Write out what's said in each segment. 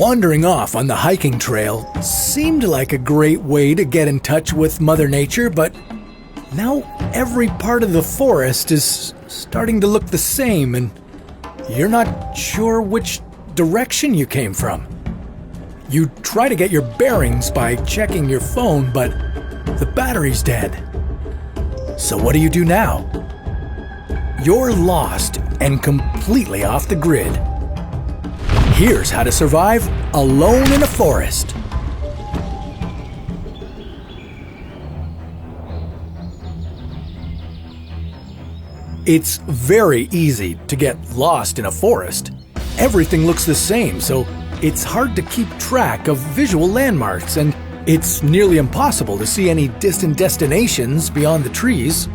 Wandering off on the hiking trail seemed like a great way to get in touch with Mother Nature, but now every part of the forest is starting to look the same, and you're not sure which direction you came from. You try to get your bearings by checking your phone, but the battery's dead. So what do you do now? You're lost and completely off the grid. Here's how to survive alone in a forest. It's very easy to get lost in a forest. Everything looks the same, so it's hard to keep track of visual landmarks, and it's nearly impossible to see any distant destinations beyond the trees.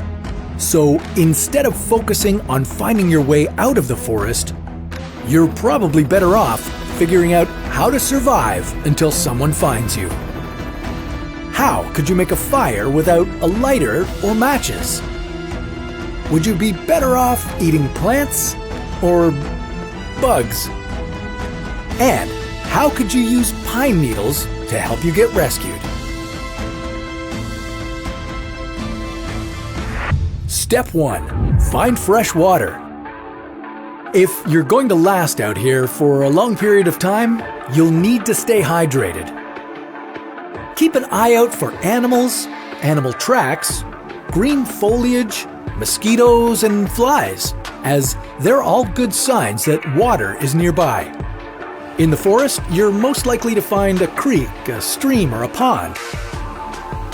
So instead of focusing on finding your way out of the forest, you're probably better off figuring out how to survive until someone finds you. How could you make a fire without a lighter or matches? Would you be better off eating plants or bugs? And how could you use pine needles to help you get rescued? Step 1. Find fresh water. If you're going to last out here for a long period of time, you'll need to stay hydrated. Keep an eye out for animals, animal tracks, green foliage, mosquitoes, and flies, as they're all good signs that water is nearby. In the forest, you're most likely to find a creek, a stream, or a pond.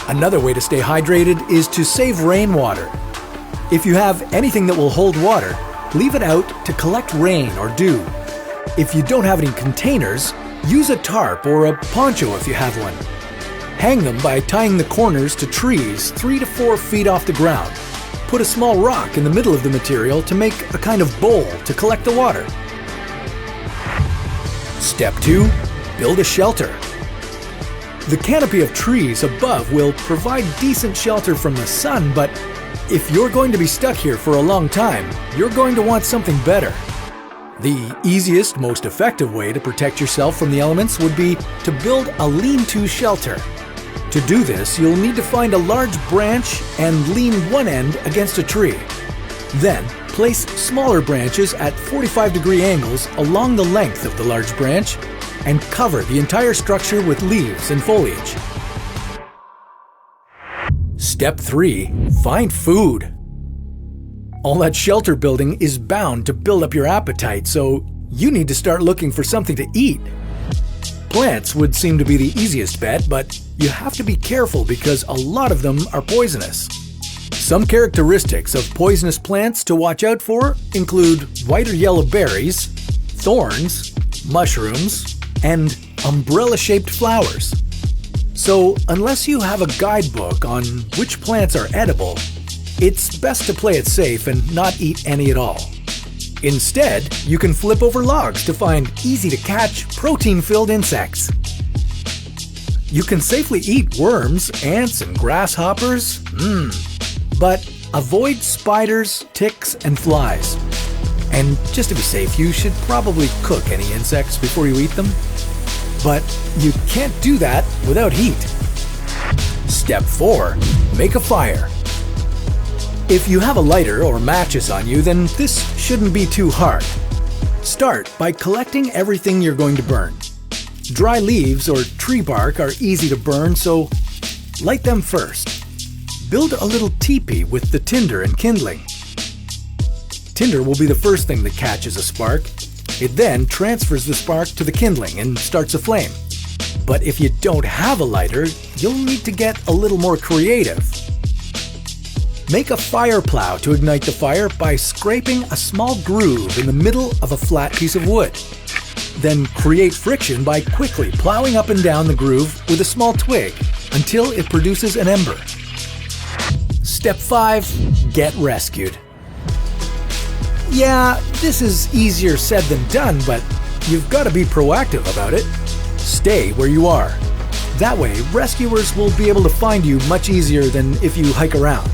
Another way to stay hydrated is to save rainwater. If you have anything that will hold water, leave it out to collect rain or dew. If you don't have any containers, use a tarp or a poncho if you have one. Hang them by tying the corners to trees 3 to 4 feet off the ground. Put a small rock in the middle of the material to make a kind of bowl to collect the water. Step 2. Build a shelter. The canopy of trees above will provide decent shelter from the sun, but if you're going to be stuck here for a long time, you're going to want something better. The easiest, most effective way to protect yourself from the elements would be to build a lean-to shelter. To do this, you'll need to find a large branch and lean one end against a tree. Then, place smaller branches at 45-degree angles along the length of the large branch and cover the entire structure with leaves and foliage. Step 3. Find food. All that shelter building is bound to build up your appetite, so you need to start looking for something to eat. Plants would seem to be the easiest bet, but you have to be careful because a lot of them are poisonous. Some characteristics of poisonous plants to watch out for include white or yellow berries, thorns, mushrooms, and umbrella-shaped flowers. So, unless you have a guidebook on which plants are edible, it's best to play it safe and not eat any at all. Instead, you can flip over logs to find easy-to-catch, protein-filled insects. You can safely eat worms, ants, and grasshoppers, but avoid spiders, ticks, and flies. And just to be safe, you should probably cook any insects before you eat them. But you can't do that without heat. Step 4. Make a fire. If you have a lighter or matches on you, then this shouldn't be too hard. Start by collecting everything you're going to burn. Dry leaves or tree bark are easy to burn, so light them first. Build a little teepee with the tinder and kindling. Tinder will be the first thing that catches a spark. It then transfers the spark to the kindling and starts a flame. But if you don't have a lighter, you'll need to get a little more creative. Make a fire plow to ignite the fire by scraping a small groove in the middle of a flat piece of wood. Then create friction by quickly plowing up and down the groove with a small twig until it produces an ember. Step 5. Get rescued. Yeah, this is easier said than done, but you've got to be proactive about it. Stay where you are. That way, rescuers will be able to find you much easier than if you hike around.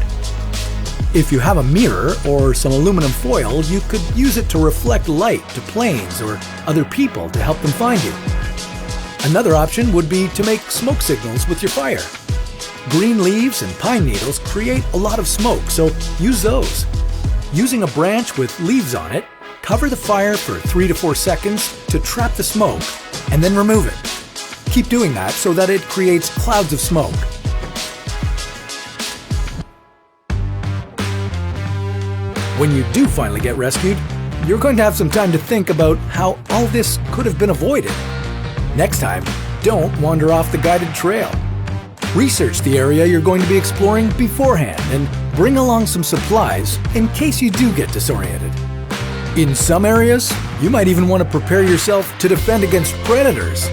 If you have a mirror or some aluminum foil, you could use it to reflect light to planes or other people to help them find you. Another option would be to make smoke signals with your fire. Green leaves and pine needles create a lot of smoke, so use those. Using a branch with leaves on it, cover the fire for 3 to 4 seconds to trap the smoke, and then remove it. Keep doing that so that it creates clouds of smoke. When you do finally get rescued, you're going to have some time to think about how all this could have been avoided. Next time, don't wander off the guided trail. Research the area you're going to be exploring beforehand and bring along some supplies in case you do get disoriented. In some areas, you might even want to prepare yourself to defend against predators.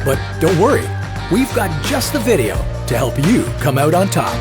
But don't worry, we've got just the video to help you come out on top.